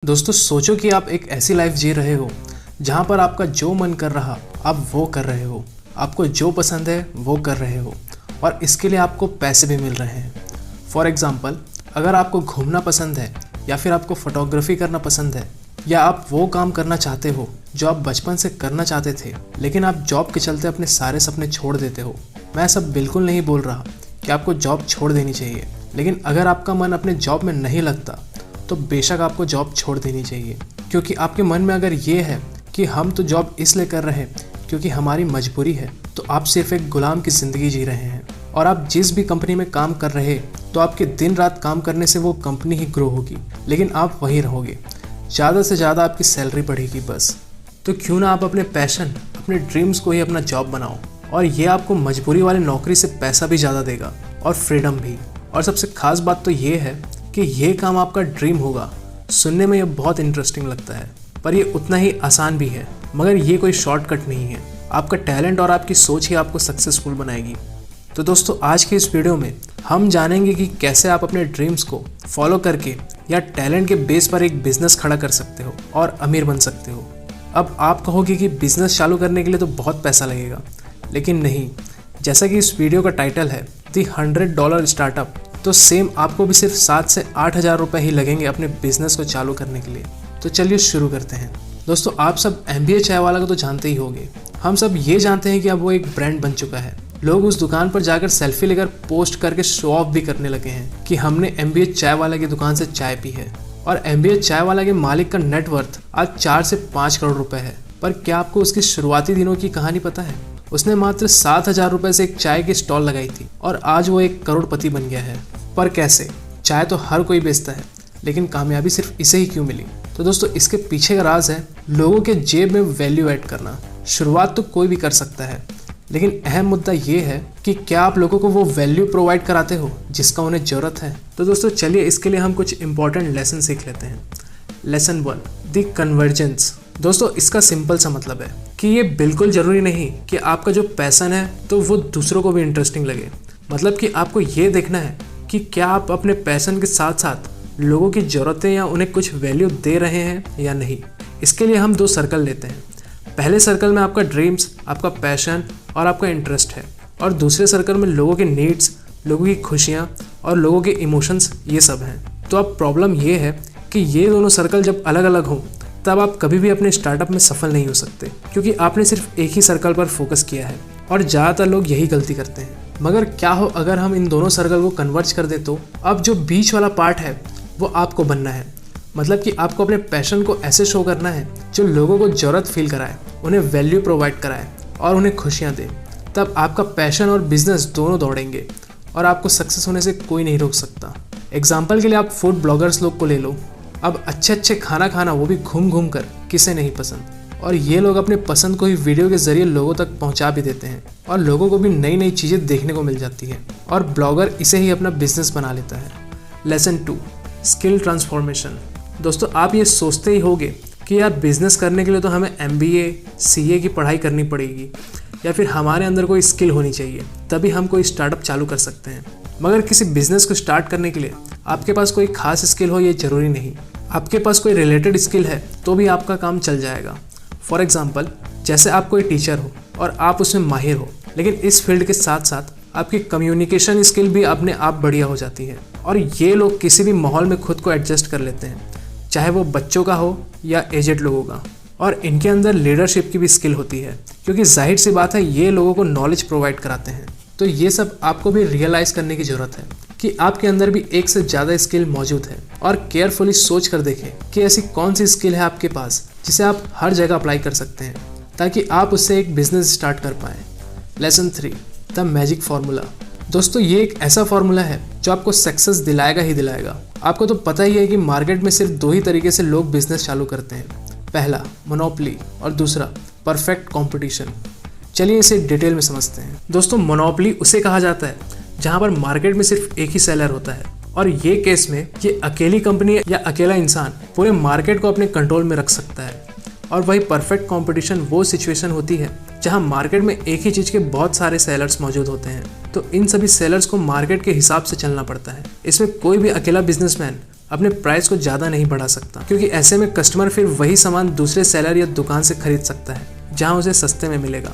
दोस्तों सोचो कि आप एक ऐसी लाइफ जी रहे हो जहाँ पर आपका जो मन कर रहा आप वो कर रहे हो, आपको जो पसंद है वो कर रहे हो और इसके लिए आपको पैसे भी मिल रहे हैं। फॉर एग्ज़ाम्पल, अगर आपको घूमना पसंद है या फिर आपको फ़ोटोग्राफी करना पसंद है या आप वो काम करना चाहते हो जो आप बचपन से करना चाहते थे लेकिन आप जॉब के चलते अपने सारे सपने छोड़ देते हो। मैं ऐसा बिल्कुल नहीं बोल रहा कि आपको जॉब छोड़ देनी चाहिए, लेकिन अगर आपका मन अपने जॉब में नहीं लगता तो बेशक आपको जॉब छोड़ देनी चाहिए, क्योंकि आपके मन में अगर ये है कि हम तो जॉब इसलिए कर रहे हैं क्योंकि हमारी मजबूरी है, तो आप सिर्फ एक गुलाम की ज़िंदगी जी रहे हैं। और आप जिस भी कंपनी में काम कर रहे तो आपके दिन रात काम करने से वो कंपनी ही ग्रो होगी, लेकिन आप वहीं रहोगे। ज़्यादा से ज़्यादा आपकी सैलरी बढ़ेगी बस। तो क्यों ना आप अपने पैशन, अपने ड्रीम्स को ही अपना जॉब बनाओ, और ये आपको मजबूरी वाली नौकरी से पैसा भी ज़्यादा देगा और फ्रीडम भी। और सबसे खास बात तो ये है कि ये काम आपका ड्रीम होगा। सुनने में ये बहुत इंटरेस्टिंग लगता है, पर ये उतना ही आसान भी है। मगर ये कोई शॉर्टकट नहीं है। आपका टैलेंट और आपकी सोच ही आपको सक्सेसफुल बनाएगी। तो दोस्तों, आज के इस वीडियो में हम जानेंगे कि कैसे आप अपने ड्रीम्स को फॉलो करके या टैलेंट के बेस पर एक बिजनेस खड़ा कर सकते हो और अमीर बन सकते हो। अब आप कहोगे कि बिजनेस चालू करने के लिए तो बहुत पैसा लगेगा, लेकिन नहीं। जैसा कि इस वीडियो का टाइटल है दी $100 स्टार्टअप, तो सेम आपको भी सिर्फ 7 से 8 हज़ार रुपये ही लगेंगे अपने बिजनेस को चालू करने के लिए। तो चलिए शुरू करते हैं। दोस्तों, आप सब MBA चाय वाला को तो जानते ही होंगे। हम सब ये जानते हैं कि अब वो एक ब्रांड बन चुका है। लोग उस दुकान पर जाकर सेल्फी लेकर पोस्ट करके शो ऑफ भी करने लगे हैं कि हमने MBA चाय वाला की दुकान से चाय पी है। और MBA चाय वाला के मालिक का नेटवर्थ आज 4 से 5 करोड़ रुपए है। पर क्या आपको उसकी शुरुआती दिनों की कहानी पता है? उसने मात्र 7,000 रुपए से एक चाय की स्टॉल लगाई थी और आज वो एक करोड़पति बन गया है। पर कैसे? चाय तो हर कोई बेचता है, लेकिन कामयाबी सिर्फ इसे ही क्यों मिली? तो दोस्तों, इसके पीछे का राज है लोगों के जेब में वैल्यू ऐड करना। शुरुआत तो कोई भी कर सकता है, लेकिन अहम मुद्दा ये है कि क्या आप लोगों को वो वैल्यू प्रोवाइड कराते हो जिसका उन्हें ज़रूरत है। तो दोस्तों, चलिए इसके लिए हम कुछ इंपॉर्टेंट लेसन सीख लेते हैं। Lesson 1, the convergence. दोस्तों, इसका सिंपल सा मतलब है कि ये बिल्कुल ज़रूरी नहीं कि आपका जो पैशन है तो वो दूसरों को भी इंटरेस्टिंग लगे। मतलब कि आपको ये देखना है कि क्या आप अपने पैशन के साथ साथ लोगों की ज़रूरतें या उन्हें कुछ वैल्यू दे रहे हैं या नहीं। इसके लिए हम 2 सर्कल लेते हैं। पहले सर्कल में आपका ड्रीम्स, आपका पैशन और आपका इंटरेस्ट है, और दूसरे सर्कल में लोगों के नीड्स, लोगों की खुशियाँ और लोगों के इमोशंस, ये सब हैं। तो अब प्रॉब्लम ये है कि ये दोनों सर्कल जब अलग अलग हों तब आप कभी भी अपने स्टार्टअप में सफल नहीं हो सकते, क्योंकि आपने सिर्फ एक ही सर्कल पर फोकस किया है। और ज़्यादातर लोग यही गलती करते हैं। मगर क्या हो अगर हम इन दोनों सर्कल को कन्वर्ज कर दे? तो अब जो बीच वाला पार्ट है वो आपको बनना है। मतलब कि आपको अपने पैशन को ऐसे शो करना है जो लोगों को ज़रूरत फील कराए, उन्हें वैल्यू प्रोवाइड कराए और उन्हें खुशियाँ दे। तब आपका पैशन और बिजनेस दोनों दौड़ेंगे और आपको सक्सेस होने से कोई नहीं रोक सकता। एग्जाम्पल के लिए आप फूड ब्लॉगर्स लोग को ले लो। अब अच्छे खाना खाना, वो भी घूम घूम कर, किसे नहीं पसंद? और ये लोग अपने पसंद को ही वीडियो के जरिए लोगों तक पहुंचा भी देते हैं और लोगों को भी नई नई चीज़ें देखने को मिल जाती है और ब्लॉगर इसे ही अपना बिजनेस बना लेता है। Lesson 2, skill transformation. दोस्तों, आप ये सोचते ही होंगे कि यार बिजनेस करने के लिए तो हमें MBA CA की पढ़ाई करनी पड़ेगी या फिर हमारे अंदर कोई स्किल होनी चाहिए, तभी हम कोई स्टार्टअप चालू कर सकते हैं। मगर किसी बिजनेस को स्टार्ट करने के लिए आपके पास कोई खास स्किल हो ये ज़रूरी नहीं। आपके पास कोई रिलेटेड स्किल है तो भी आपका काम चल जाएगा। फॉर एग्जाम्पल, जैसे आप कोई टीचर हो और आप उसमें माहिर हो, लेकिन इस फील्ड के साथ साथ आपकी कम्युनिकेशन स्किल भी अपने आप बढ़िया हो जाती है। और ये लोग किसी भी माहौल में खुद को एडजस्ट कर लेते हैं, चाहे वो बच्चों का हो या एजेड लोगों का। और इनके अंदर लीडरशिप की भी स्किल होती है, क्योंकि जाहिर सी बात है ये लोगों को नॉलेज प्रोवाइड कराते हैं। तो ये सब आपको भी रियलाइज़ करने की ज़रूरत है कि आपके अंदर भी एक से ज़्यादा स्किल मौजूद है, और केयरफुली सोच कर देखें कि ऐसी कौन सी स्किल है आपके पास जिसे आप हर जगह अप्लाई कर सकते हैं, ताकि आप उससे एक बिजनेस स्टार्ट कर पाएँ। Lesson 3, the magic formula. दोस्तों, ये एक ऐसा फार्मूला है जो आपको सक्सेस दिलाएगा ही दिलाएगा। आपको तो पता ही है कि मार्केट में सिर्फ 2 ही तरीके से लोग बिजनेस चालू करते हैं। पहला मोनोपोली और दूसरा परफेक्ट कंपटीशन। चलिए इसे डिटेल में समझते हैं। दोस्तों, मोनोपोली उसे कहा जाता है जहां पर मार्केट में सिर्फ एक ही सेलर होता है, और ये केस में ये अकेली कंपनी या अकेला इंसान पूरे मार्केट को अपने कंट्रोल में रख सकता है। और वही परफेक्ट कंपटीशन वो सिचुएशन होती है जहां मार्केट में एक ही चीज़ के बहुत सारे सेलर्स मौजूद होते हैं, तो इन सभी सेलर्स को मार्केट के हिसाब से चलना पड़ता है। इसमें कोई भी अकेला बिजनेसमैन अपने प्राइस को ज़्यादा नहीं बढ़ा सकता, क्योंकि ऐसे में कस्टमर फिर वही सामान दूसरे सेलर या दुकान से खरीद सकता है जहां उसे सस्ते में मिलेगा।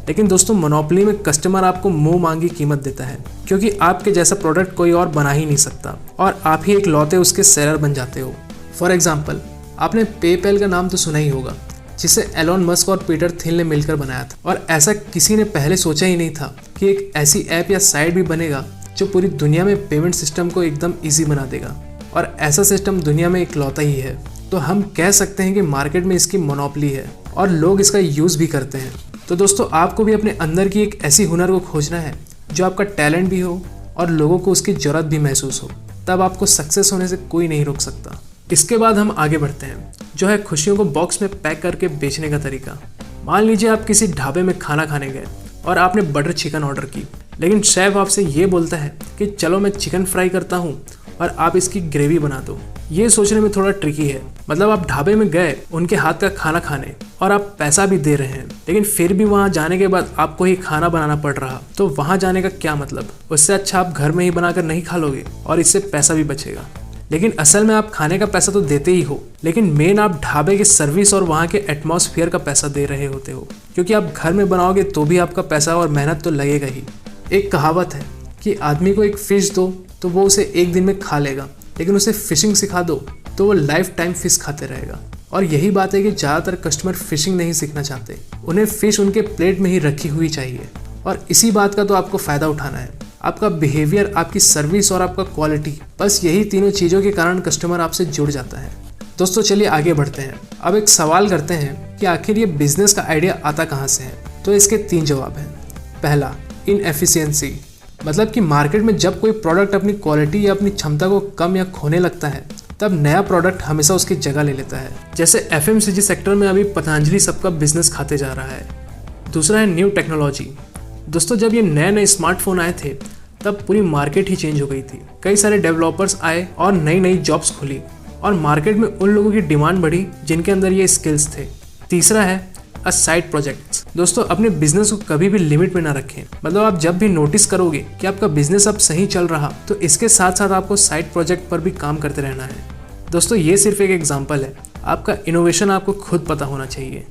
लेकिन दोस्तों, मोनोपोली में कस्टमर आपको मुंह मांगी कीमत देता है, क्योंकि आपके जैसा प्रोडक्ट कोई और बना ही नहीं सकता और आप ही एक लौते उसके सेलर बन जाते हो। फॉर एग्जाम्पल, आपने पेपैल का नाम तो सुना ही होगा, जिसे एलोन मस्क और पीटर थिल ने मिलकर बनाया था। और ऐसा किसी ने पहले सोचा ही नहीं था कि एक ऐसी ऐप या साइट भी बनेगा जो पूरी दुनिया में पेमेंट सिस्टम को एकदम ईजी बना देगा। और ऐसा सिस्टम दुनिया में इकलौता ही है। तो हम कह सकते हैं कि मार्केट में इसकी मोनोपोली है और लोग इसका यूज़ भी करते हैं। तो दोस्तों, आपको भी अपने अंदर की एक ऐसी हुनर को खोजना है जो आपका टैलेंट भी हो और लोगों को उसकी ज़रूरत भी महसूस हो। तब आपको सक्सेस होने से कोई नहीं रोक सकता। इसके बाद हम आगे बढ़ते हैं, जो है खुशियों को बॉक्स में पैक करके बेचने का तरीका। मान लीजिए आप किसी ढाबे में खाना खाने गए और आपने बटर चिकन ऑर्डर की, लेकिन शेफ आपसे ये बोलता है कि चलो मैं चिकन फ्राई करता हूँ और आप इसकी ग्रेवी बना दो। ये सोचने में थोड़ा ट्रिकी है। मतलब आप ढाबे में गए उनके हाथ का खाना खाने और आप पैसा भी दे रहे हैं, लेकिन फिर भी वहाँ जाने के बाद आपको ही खाना बनाना पड़ रहा, तो वहाँ जाने का क्या मतलब। उससे अच्छा आप घर में ही बनाकर नहीं खा लोगे और इससे पैसा भी बचेगा। लेकिन असल में आप खाने का पैसा तो देते ही हो, लेकिन मेन आप ढाबे के सर्विस और वहाँ के एटमॉस्फेयर का पैसा दे रहे होते हो, क्योंकि आप घर में बनाओगे तो भी आपका पैसा और मेहनत तो लगेगा ही। एक कहावत है कि आदमी को एक फिश दो तो वो उसे एक दिन में खा लेगा, लेकिन उसे फिशिंग सिखा दो तो वो लाइफ टाइम फिश खाते रहेगा। और यही बात है कि ज़्यादातर कस्टमर फिशिंग नहीं सीखना चाहते, उन्हें फिश उनके प्लेट में ही रखी हुई चाहिए। और इसी बात का तो आपको फ़ायदा उठाना है। आपका बिहेवियर, आपकी सर्विस और आपका क्वालिटी, बस यही तीनों चीज़ों के कारण कस्टमर आपसे जुड़ जाता है। दोस्तों, चलिए आगे बढ़ते हैं। अब एक सवाल करते हैं कि आखिर ये बिजनेस का आइडिया आता कहाँ से है। तो इसके 3 जवाब हैं। पहला, इनएफिशिएंसी, मतलब कि मार्केट में जब कोई प्रोडक्ट अपनी क्वालिटी या अपनी क्षमता को कम या खोने लगता है, तब नया प्रोडक्ट हमेशा उसकी जगह ले लेता है। जैसे FMCG सेक्टर में अभी पतंजलि सबका बिजनेस खाते जा रहा है। दूसरा है न्यू टेक्नोलॉजी। दोस्तों, जब ये नए नए स्मार्टफोन आए थे तब पूरी मार्केट ही चेंज हो गई थी। कई सारे डेवलपर्स आए और नई नई जॉब्स खुली और मार्केट में उन लोगों की डिमांड बढ़ी जिनके अंदर ये स्किल्स थे। तीसरा है साइड प्रोजेक्ट्स। दोस्तों, अपने बिजनेस को कभी भी लिमिट में ना रखें। मतलब आप जब भी नोटिस करोगे कि आपका बिजनेस अब सही चल रहा, तो इसके साथ साथ आपको साइड प्रोजेक्ट पर भी काम करते रहना है। दोस्तों, ये सिर्फ एक एग्जाम्पल है। आपका इनोवेशन आपको खुद पता होना चाहिए।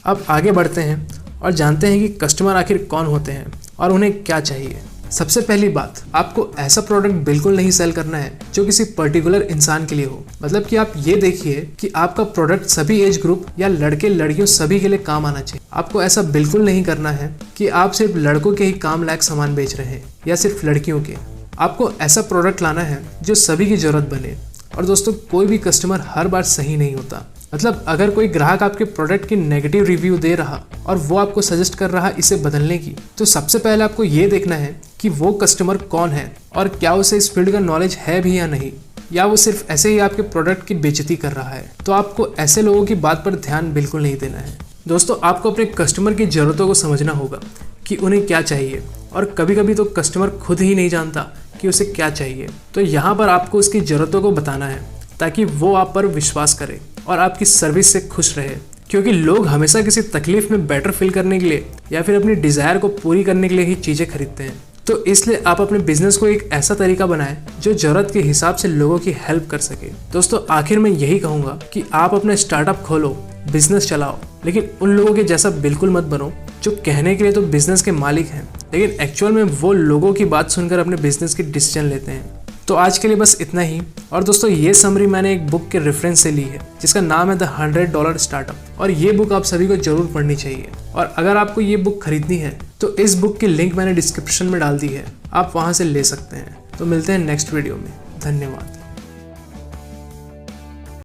अब आगे बढ़ते हैं और जानते हैं कि कस्टमर आखिर कौन होते हैं और उन्हें क्या चाहिए। सबसे पहली बात, आपको ऐसा प्रोडक्ट बिल्कुल नहीं सेल करना है जो किसी पर्टिकुलर इंसान के लिए हो। मतलब कि आप ये देखिए कि आपका प्रोडक्ट सभी एज ग्रुप या लड़के लड़कियों सभी के लिए काम आना चाहिए। आपको ऐसा बिल्कुल नहीं करना है कि आप सिर्फ लड़कों के ही काम लायक सामान बेच रहे हैं या सिर्फ लड़कियों के। आपको ऐसा प्रोडक्ट लाना है जो सभी की जरूरत बने। और दोस्तों, कोई भी कस्टमर हर बार सही नहीं होता। मतलब अगर कोई ग्राहक आपके प्रोडक्ट की नेगेटिव रिव्यू दे रहा और वो आपको सजेस्ट कर रहा इसे बदलने की, तो सबसे पहले आपको ये देखना है कि वो कस्टमर कौन है और क्या उसे इस फील्ड का नॉलेज है भी या नहीं, या वो सिर्फ ऐसे ही आपके प्रोडक्ट की बेइज्जती कर रहा है। तो आपको ऐसे लोगों की बात पर ध्यान बिल्कुल नहीं देना है। दोस्तों, आपको अपने कस्टमर की ज़रूरतों को समझना होगा कि उन्हें क्या चाहिए, और कभी कभी तो कस्टमर खुद ही नहीं जानता कि उसे क्या चाहिए। तो यहाँ पर आपको उसकी ज़रूरतों को बताना है ताकि वो आप पर विश्वास करे और आपकी सर्विस से खुश रहे। क्योंकि लोग हमेशा किसी तकलीफ में बेटर फील करने के लिए या फिर अपनी डिज़ायर को पूरी करने के लिए ही चीज़ें खरीदते हैं। तो इसलिए आप अपने बिजनेस को एक ऐसा तरीका बनाएं जो ज़रूरत के हिसाब से लोगों की हेल्प कर सके। दोस्तों, आखिर में यही कहूँगा कि आप अपना स्टार्टअप खोलो, बिजनेस चलाओ, लेकिन उन लोगों के जैसा बिल्कुल मत बनो जो कहने के लिए तो बिजनेस के मालिक हैं, लेकिन एक्चुअल में वो लोगों की बात सुनकर अपने बिजनेस की डिसीजन लेते हैं। तो आज के लिए बस इतना ही। और दोस्तों, ये समरी मैंने एक बुक के रेफरेंस से ली है जिसका नाम है द $100 स्टार्टअप, और ये बुक आप सभी को जरूर पढ़नी चाहिए। और अगर आपको ये बुक खरीदनी है तो इस बुक की लिंक मैंने डिस्क्रिप्शन में डाल दी है, आप वहाँ से ले सकते हैं। तो मिलते हैं नेक्स्ट वीडियो में। धन्यवाद।